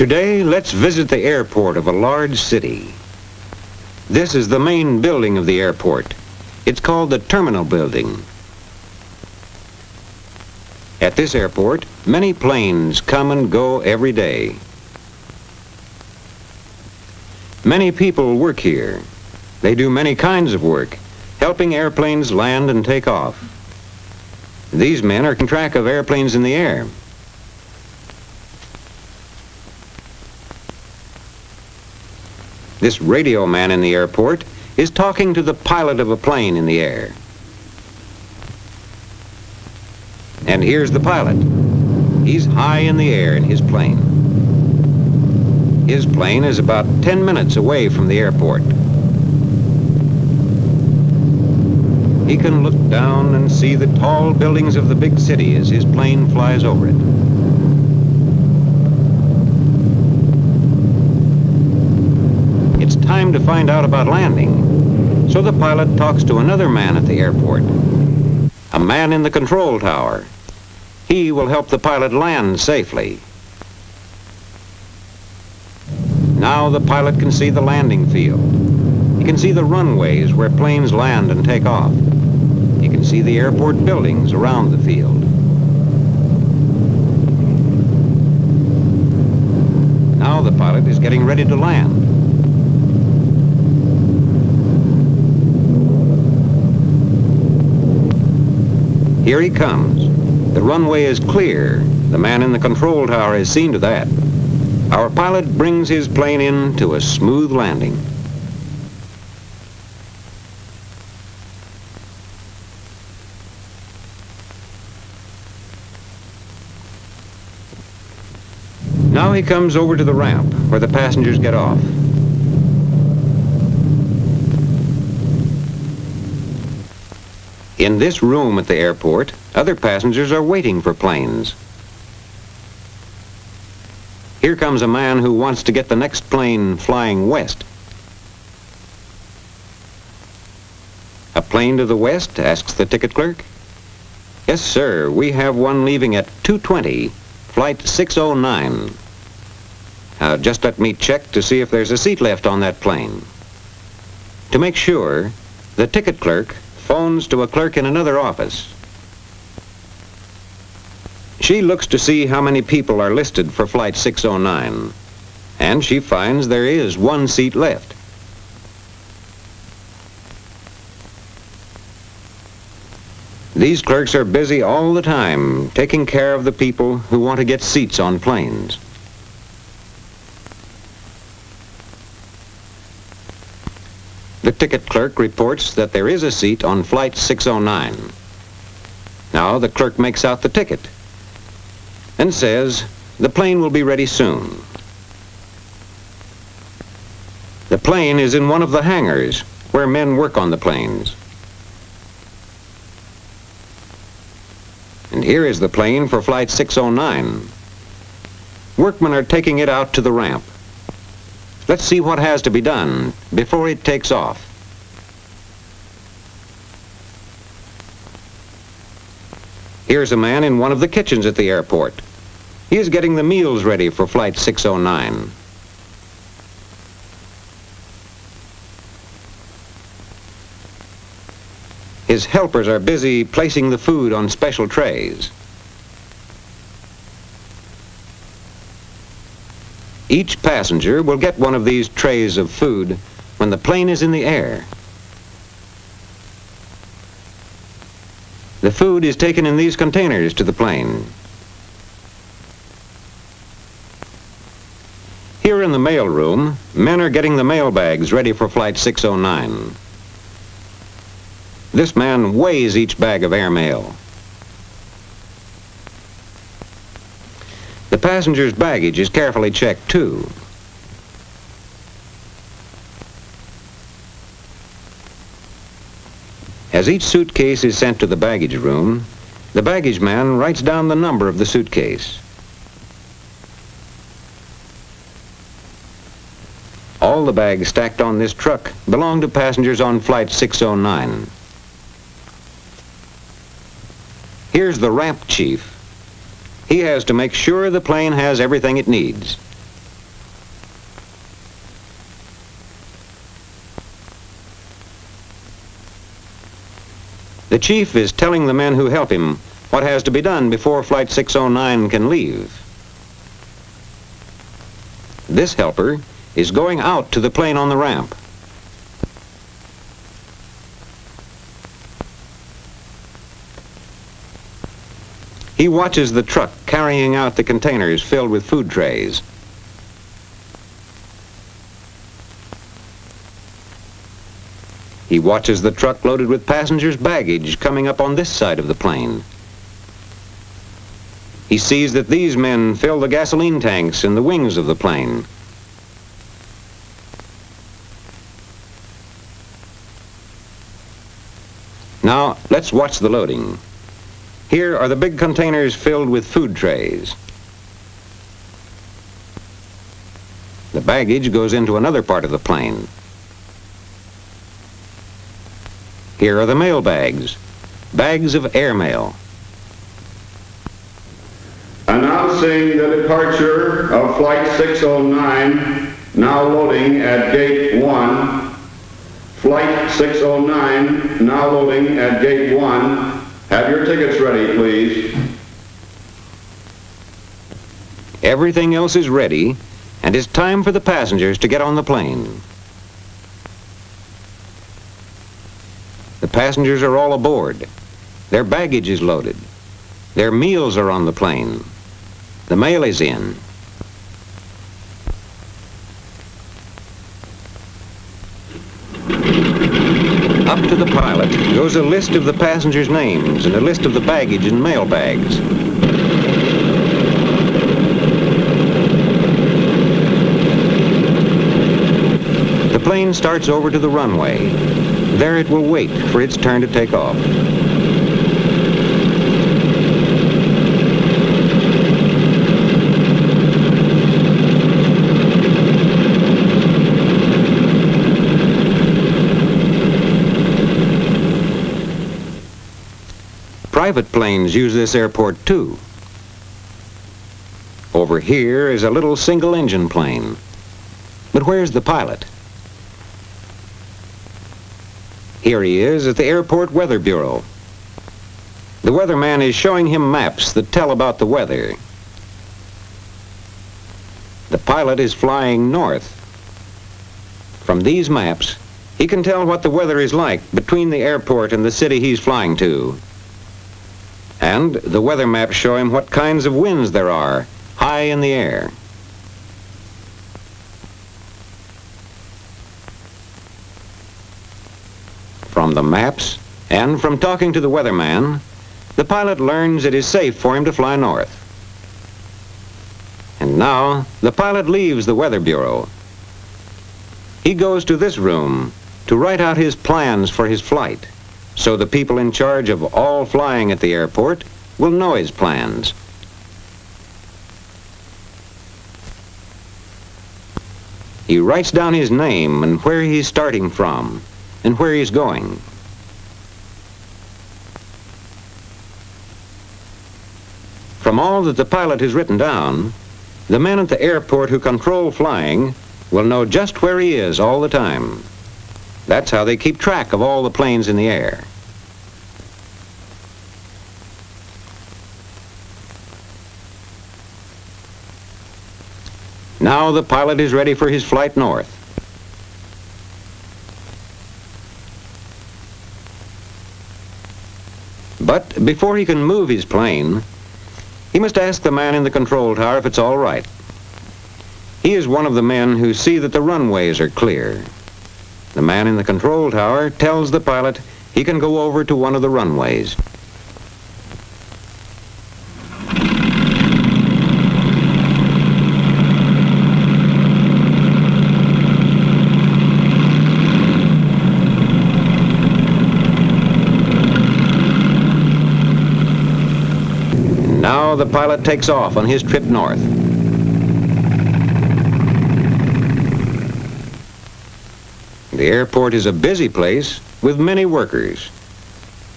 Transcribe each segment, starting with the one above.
Today, let's visit the airport of a large city. This is the main building of the airport. It's called the Terminal Building. At this airport, many planes come and go every day. Many people work here. They do many kinds of work, helping airplanes land and take off. These men are keeping track of airplanes in the air. This radio man in the airport is talking to the pilot of a plane in the air. And here's the pilot. He's high in the air in his plane. His plane is about 10 minutes away from the airport. He can look down and see the tall buildings of the big city as his plane flies over it. It's time to find out about landing, so the pilot talks to another man at the airport, a man in the control tower. He will help the pilot land safely. Now the pilot can see the landing field. He can see the runways where planes land and take off. He can see the airport buildings around the field. Now the pilot is getting ready to land. Here he comes. The runway is clear. The man in the control tower has seen to that. Our pilot brings his plane in to a smooth landing. Now he comes over to the ramp where the passengers get off. In this room at the airport, other passengers are waiting for planes. Here comes a man who wants to get the next plane flying west. A plane to the west, asks the ticket clerk. Yes, sir, we have one leaving at 2:20, flight 609. Just let me check to see if there's a seat left on that plane. To make sure, the ticket clerk phones to a clerk in another office. She looks to see how many people are listed for flight 609, and she finds there is one seat left. These clerks are busy all the time taking care of the people who want to get seats on planes. The ticket clerk reports that there is a seat on flight 609. Now the clerk makes out the ticket and says the plane will be ready soon. The plane is in one of the hangars where men work on the planes. And here is the plane for flight 609. Workmen are taking it out to the ramp. Let's see what has to be done before it takes off. Here's a man in one of the kitchens at the airport. He is getting the meals ready for flight 609. His helpers are busy placing the food on special trays. Each passenger will get one of these trays of food when the plane is in the air. The food is taken in these containers to the plane. Here in the mail room, men are getting the mail bags ready for flight 609. This man weighs each bag of airmail. The passenger's baggage is carefully checked too. As each suitcase is sent to the baggage room, the baggage man writes down the number of the suitcase. All the bags stacked on this truck belong to passengers on flight 609. Here's the ramp chief. He has to make sure the plane has everything it needs. The chief is telling the men who help him what has to be done before Flight 609 can leave. This helper is going out to the plane on the ramp. He watches the truck carrying out the containers filled with food trays. He watches the truck loaded with passengers' baggage coming up on this side of the plane. He sees that these men fill the gasoline tanks in the wings of the plane. Now, let's watch the loading. Here are the big containers filled with food trays. The baggage goes into another part of the plane. Here are the mail bags, bags of airmail. Announcing the departure of Flight 609, now loading at Gate 1. Flight 609, now loading at Gate 1. Have your tickets ready, please. Everything else is ready, and it's time for the passengers to get on the plane. The passengers are all aboard. Their baggage is loaded. Their meals are on the plane. The mail is in. Up to the pilot goes a list of the passengers' names and a list of the baggage and mail bags. The plane starts over to the runway. There it will wait for its turn to take off. Private planes use this airport too. Over here is a little single-engine plane. But where's the pilot? Here he is at the Airport Weather Bureau. The weatherman is showing him maps that tell about the weather. The pilot is flying north. From these maps, he can tell what the weather is like between the airport and the city he's flying to. And the weather maps show him what kinds of winds there are high in the air. From the maps and from talking to the weatherman, the pilot learns it is safe for him to fly north. And now the pilot leaves the Weather Bureau. He goes to this room to write out his plans for his flight, so the people in charge of all flying at the airport will know his plans. He writes down his name and where he's starting from and where he's going. From all that the pilot has written down, the men at the airport who control flying will know just where he is all the time. That's how they keep track of all the planes in the air. Now the pilot is ready for his flight north. But before he can move his plane, he must ask the man in the control tower if it's all right. He is one of the men who see that the runways are clear. The man in the control tower tells the pilot he can go over to one of the runways. Now the pilot takes off on his trip north. The airport is a busy place with many workers.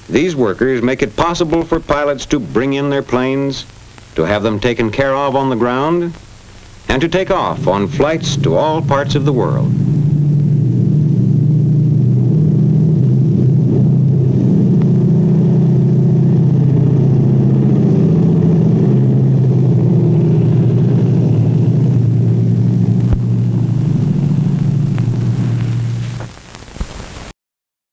These workers make it possible for pilots to bring in their planes, to have them taken care of on the ground, and to take off on flights to all parts of the world.